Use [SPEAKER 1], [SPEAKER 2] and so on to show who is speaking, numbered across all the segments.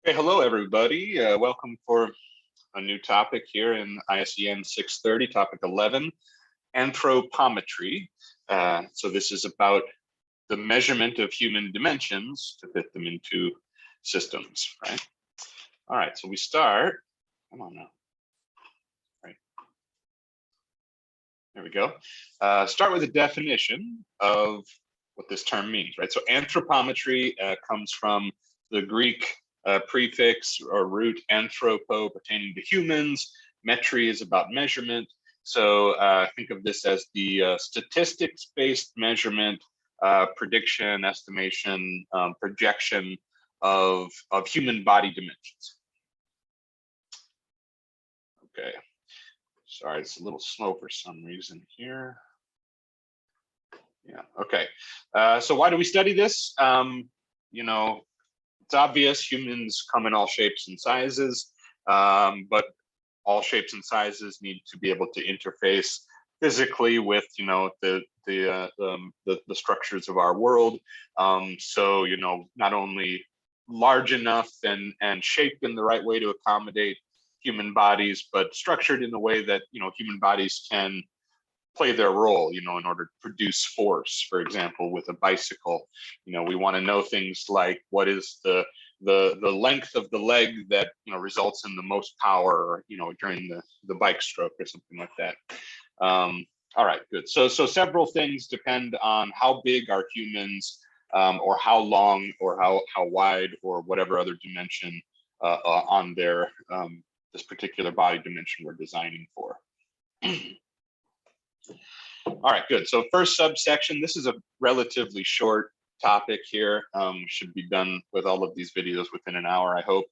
[SPEAKER 1] Hey, hello everybody. Welcome for a new topic here in ISEN 630, topic 11, anthropometry. So this is about the measurement of human dimensions to fit them into systems, right? All right, so we start, come on now. Right. There we go. Start with a definition of what this term means, right? So anthropometry comes from the Greek prefix or root anthropo, pertaining to humans. Metry is about measurement. So think of this as the statistics-based measurement, prediction, estimation, projection of human body dimensions. Okay. Sorry, it's a little slow for some reason here. Yeah, okay. So why do we study this? You know, it's obvious humans come in all shapes and sizes, but all shapes and sizes need to be able to interface physically with, the structures of our world. So, not only large enough and shaped in the right way to accommodate human bodies, but structured in a way that, human bodies can play their role, in order to produce force. For example, with a bicycle, we want to know things like what is the length of the leg that results in the most power, during the bike stroke or something like that. All right, good. So several things depend on how big are humans, or how long, or how wide, or whatever other dimension on their this particular body dimension we're designing for. All right, good. So first subsection, this is a relatively short topic here. Should be done with all of these videos within an hour, I hope.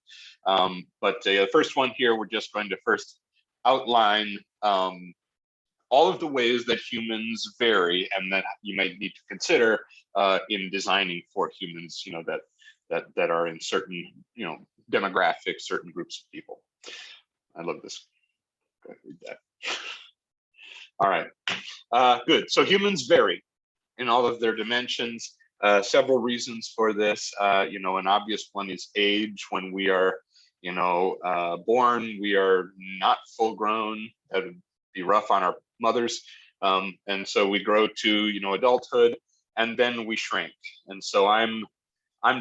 [SPEAKER 1] But the first one here, we're just going to first outline all of the ways that humans vary and that you might need to consider in designing for humans, that are in certain, demographics, certain groups of people. I love this. Go ahead, read that. All right, good. So humans vary in all of their dimensions. Several reasons for this. An obvious one is age. When we are, born, we are not full grown. That would be rough on our mothers. And so we grow to, adulthood, and then we shrink. And so I'm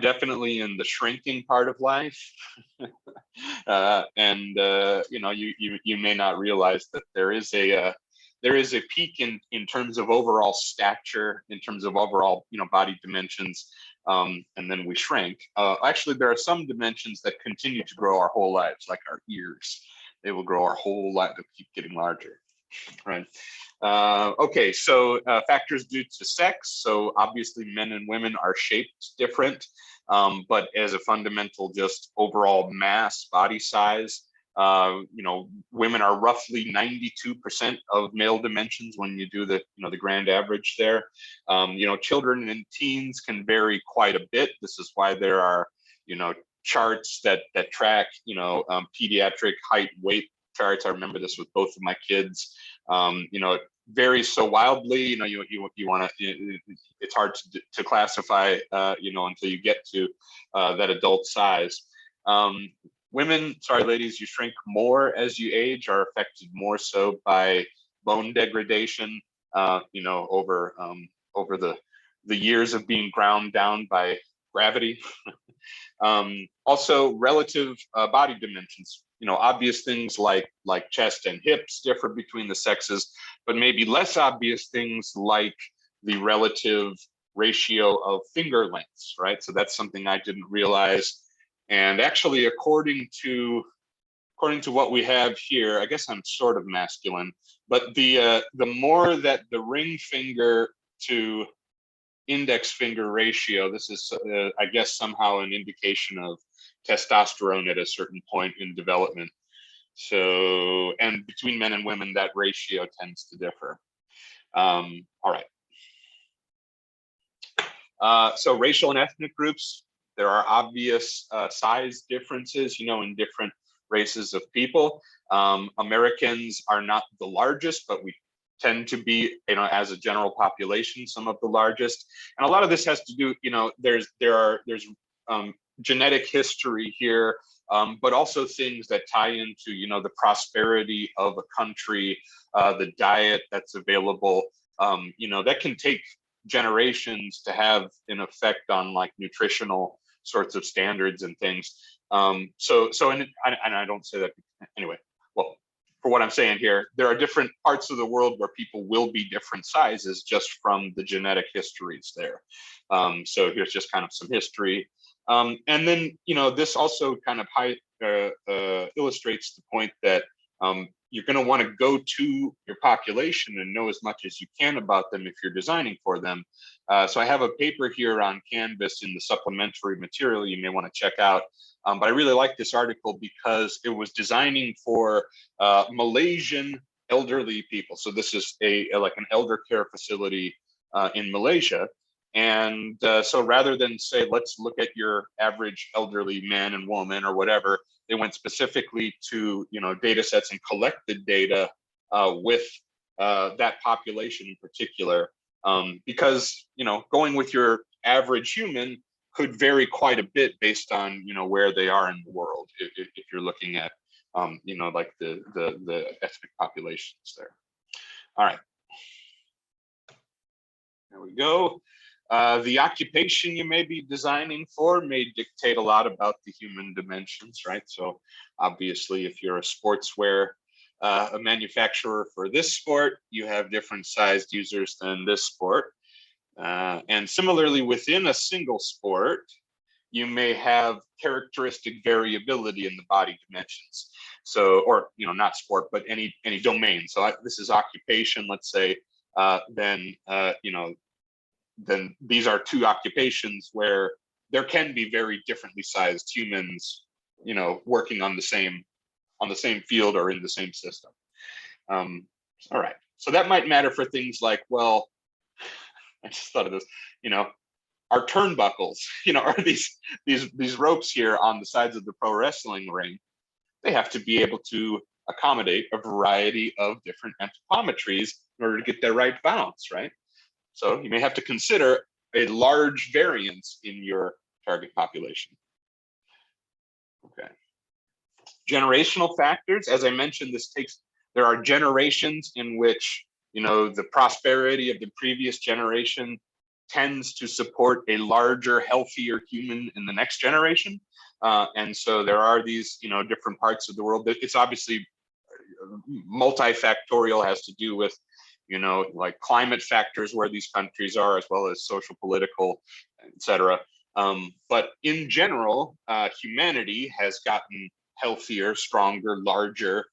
[SPEAKER 1] definitely in the shrinking part of life. You may not realize that there is a peak in terms of overall stature, in terms of overall, body dimensions, and then we shrink. Actually, there are some dimensions that continue to grow our whole lives, like our ears. They will grow our whole life, they keep getting larger, right? Okay, so factors due to sex. So obviously men and women are shaped different, but as a fundamental, just overall mass, body size, women are roughly 92% of male dimensions when you do the grand average there. Children and teens can vary quite a bit. This is why there are charts that track pediatric height, weight charts. I remember this with both of my kids. It varies so wildly. You want to. It's hard to classify. Until you get to that adult size. Women, sorry, ladies, you shrink more as you age, are affected more so by bone degradation, over the years of being ground down by gravity. Also, relative body dimensions. Obvious things like chest and hips differ between the sexes, but maybe less obvious things like the relative ratio of finger lengths, right? So that's something I didn't realize. And actually, according to what we have here, I guess I'm sort of masculine, but the more that the ring finger to index finger ratio, this is, I guess, somehow an indication of testosterone at a certain point in development. So, and between men and women, that ratio tends to differ. All right. So racial and ethnic groups, there are obvious size differences, in different races of people. Americans are not the largest, but we tend to be, as a general population, some of the largest. And a lot of this has to do, there's genetic history here, but also things that tie into, you know, the prosperity of a country, the diet that's available. You know, that can take generations to have an effect on like nutritional sorts of standards and things. And I don't say that anyway. Well, for what I'm saying here, there are different parts of the world where people will be different sizes just from the genetic histories there. So here's just kind of some history. And then, you know, this also kind of illustrates the point that you're going to want to go to your population and know as much as you can about them if you're designing for them. So I have a paper here on Canvas in the supplementary material you may want to check out. But I really like this article because it was designing for Malaysian elderly people. So this is like an elder care facility in Malaysia. And so rather than say, let's look at your average elderly man and woman or whatever, they went specifically to, you know, data sets and collected data with that population in particular. Because, you know, going with your average human could vary quite a bit based on, you know, where they are in the world. If you're looking at, you know, like the ethnic populations there. All right. There we go. The occupation you may be designing for may dictate a lot about the human dimensions, right? So obviously, if you're a sportswear a manufacturer for this sport, you have different sized users than this sport. And similarly, within a single sport, you may have characteristic variability in the body dimensions. So, or, you know, not sport, but any domain. So this is occupation, let's say, then, you know, then these are two occupations where there can be very differently sized humans, you know, working on the same field or in the same system. All right, so that might matter for things like, well, I just thought of this, you know, our turnbuckles, you know, are these ropes here on the sides of the pro wrestling ring. They have to be able to accommodate a variety of different anthropometries in order to get their right balance, right? So you may have to consider a large variance in your target population. Okay. Generational factors, as I mentioned, there are generations in which, you know, the prosperity of the previous generation tends to support a larger, healthier human in the next generation. And so there are these, you know, different parts of the world. It's obviously multifactorial, has to do with, you know, like climate factors where these countries are, as well as social, political, etc. But in general, humanity has gotten healthier, stronger, larger,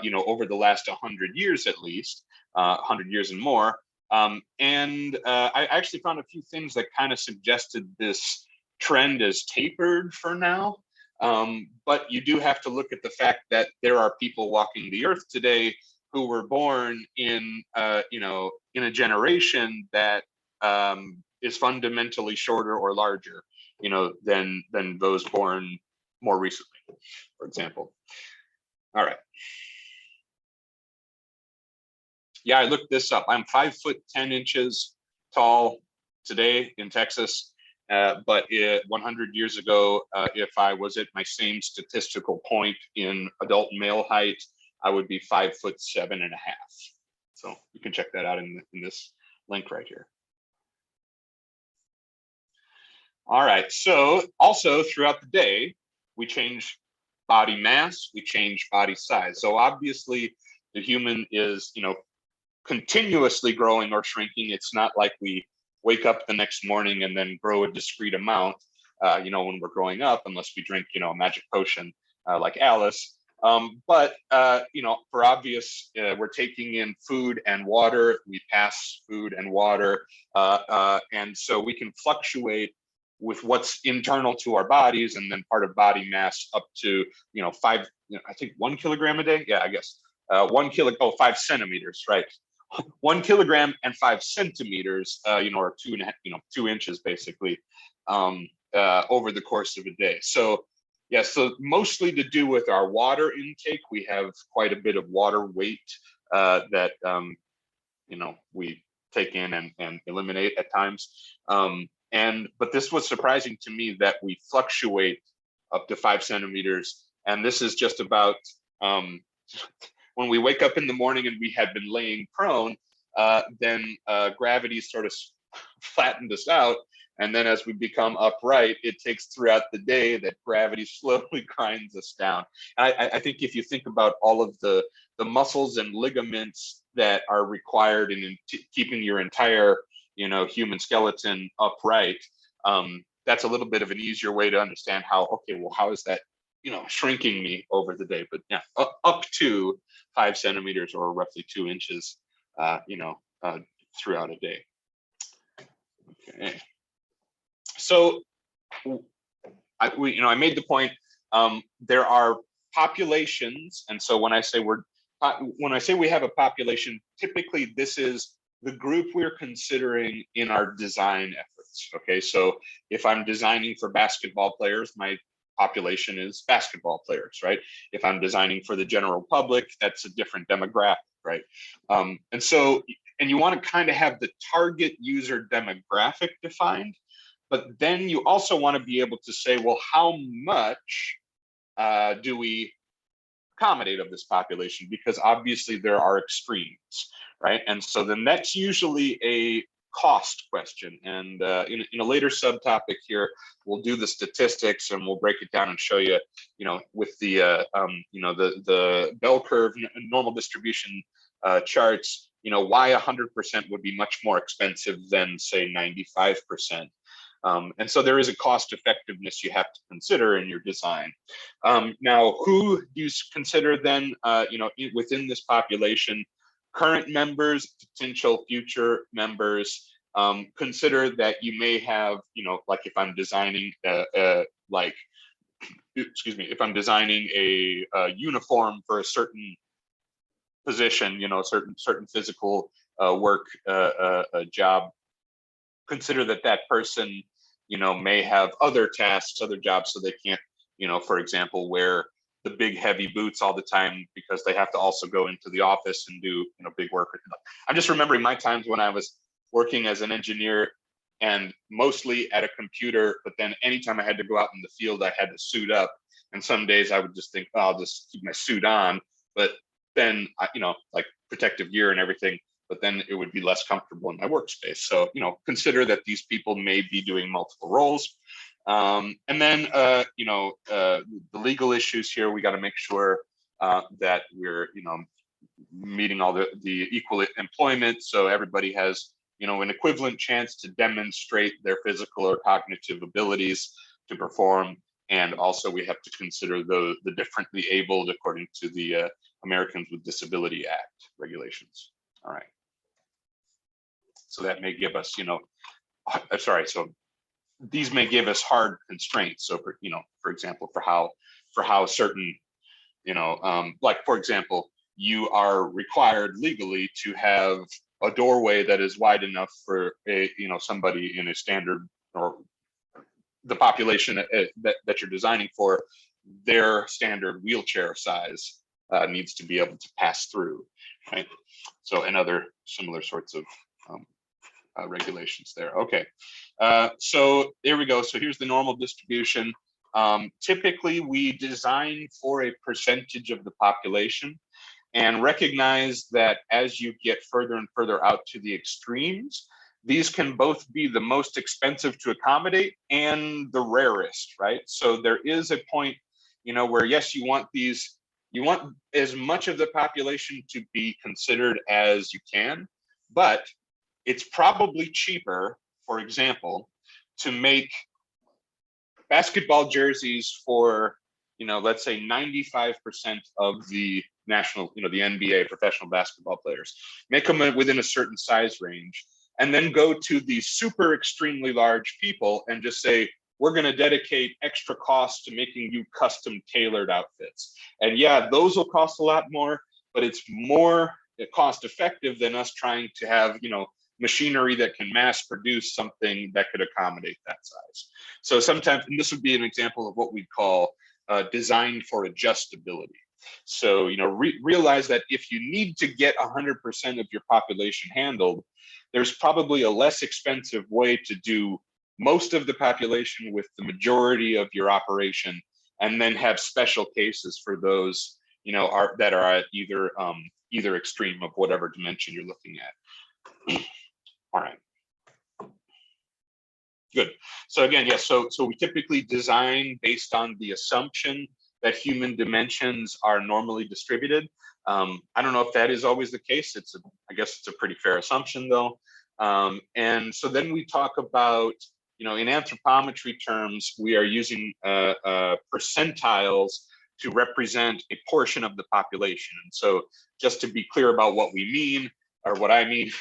[SPEAKER 1] you know, over the last 100 years at least, 100 years and more. And I actually found a few things that kind of suggested this trend is tapered for now. But you do have to look at the fact that there are people walking the earth today who were born in, you know, in a generation that is fundamentally shorter or larger, you know, than those born more recently, for example. All right. Yeah, I looked this up. I'm 5'10" tall today in Texas, but 100 years ago, if I was at my same statistical point in adult male height, I would be 5'7.5". So you can check that out in this link right here. All right, so also throughout the day, we change body mass, we change body size. So obviously the human is, you know, continuously growing or shrinking. It's not like we wake up the next morning and then grow a discrete amount, you know, when we're growing up, unless we drink, you know, a magic potion like Alice. But, you know, for obvious, we're taking in food and water. We pass food and water. And so we can fluctuate with what's internal to our bodies, and then part of body mass up to, you know, I think 1 kilogram a day. Yeah, I guess 5 centimeters, right? 1 kilogram and 5 centimeters, you know, or 2.5, you know, 2 inches basically, over the course of a day. So yeah, so mostly to do with our water intake. We have quite a bit of water weight that, you know, we take in and eliminate at times. But this was surprising to me that we fluctuate up to 5 centimeters. And this is just about when we wake up in the morning and we had been laying prone, then gravity sort of flattened us out. And then as we become upright, it takes throughout the day that gravity slowly grinds us down. I think if you think about all of the muscles and ligaments that are required in keeping your entire human skeleton upright, that's a little bit of an easier way to understand how, okay, well, how is that shrinking me over the day? But yeah, up to 5 centimeters or roughly 2 inches, throughout a day. Okay. So I made the point, there are populations, and so when I say we have a population, typically this is the group we're considering in our design efforts. Okay, so if I'm designing for basketball players, my population is basketball players, right? If I'm designing for the general public, that's a different demographic, right? And you want to kind of have the target user demographic defined, but then you also want to be able to say, well, how much do we accommodate of this population? Because obviously there are extremes, right? And so then that's usually a cost question. And in a later subtopic here, we'll do the statistics and we'll break it down and show you, with the bell curve normal distribution charts, why 100% would be much more expensive than say 95%. And so there is a cost effectiveness you have to consider in your design. Now, who do you consider then, within this population? Current members, potential future members. Consider that you may have, like if I'm designing if I'm designing a uniform for a certain position, certain physical work job. Consider that person, may have other tasks, other jobs, so they can't, for example, wear the big heavy boots all the time because they have to also go into the office and do, big work. I'm just remembering my times when I was working as an engineer and mostly at a computer, but then anytime I had to go out in the field, I had to suit up. And some days I would just think, oh, I'll just keep my suit on. But then, like protective gear and everything, but then it would be less comfortable in my workspace. So, consider that these people may be doing multiple roles. And then, the legal issues here, we got to make sure that we're, meeting all the equal employment. So everybody has, an equivalent chance to demonstrate their physical or cognitive abilities to perform. And also we have to consider the differently abled according to the Americans with Disability Act regulations. All right. So that may give us, so these may give us hard constraints. So for example, for how certain, like for example, you are required legally to have a doorway that is wide enough for somebody in a standard, or the population that you're designing for, their standard wheelchair size needs to be able to pass through, right? So, and other similar sorts of regulations there. Okay, so there we go. So here's the normal distribution. Typically, we design for a percentage of the population, and recognize that as you get further and further out to the extremes, these can both be the most expensive to accommodate and the rarest, right? So there is a point, where yes, you want as much of the population to be considered as you can, but it's probably cheaper, for example, to make basketball jerseys for, let's say 95% of the national, the NBA professional basketball players, make them within a certain size range, and then go to the super extremely large people and just say, we're going to dedicate extra costs to making you custom tailored outfits. And yeah, those will cost a lot more, but it's more cost effective than us trying to have, machinery that can mass produce something that could accommodate that size. So sometimes, and this would be an example of what we call design for adjustability. So, realize that if you need to get 100% of your population handled, there's probably a less expensive way to do most of the population with the majority of your operation, and then have special cases for those, you know, that are at either extreme of whatever dimension you're looking at. All right. Good. So again, yes. So we typically design based on the assumption that human dimensions are normally distributed. I don't know if that is always the case. I guess it's a pretty fair assumption, though. And so then we talk about, you know, in anthropometry terms, we are using percentiles to represent a portion of the population. And so just to be clear about what we mean, or what I mean,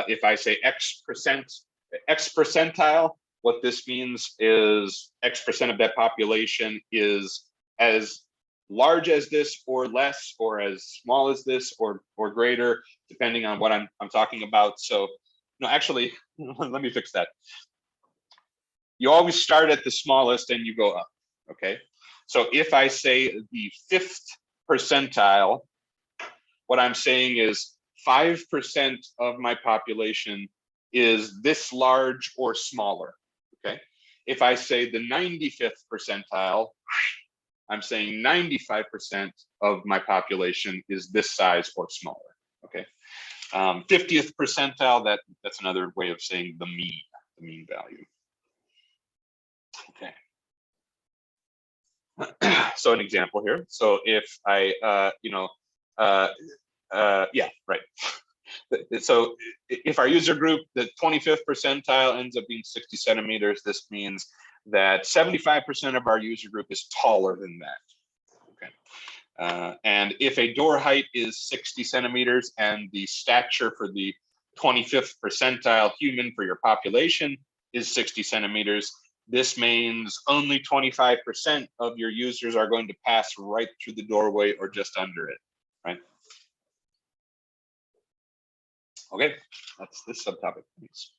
[SPEAKER 1] if I say X percentile, what this means is X% of that population is as large as this or less, or as small as this or greater, depending on what I'm talking about. So, no, actually, let me fix that. You always start at the smallest and you go up, okay? So if I say the 5th percentile, what I'm saying is 5% of my population is this large or smaller, okay? If I say the 95th percentile, I'm saying 95% of my population is this size or smaller, okay? 50th percentile, that's another way of saying the mean value. Okay. So an example here. So if I, yeah, right. So if our user group, the 25th percentile ends up being 60 centimeters, this means that 75% of our user group is taller than that. Okay. And if a door height is 60 centimeters and the stature for the 25th percentile human for your population is 60 centimeters, this means only 25% of your users are going to pass right through the doorway or just under it, right? Okay, that's this subtopic. Thanks.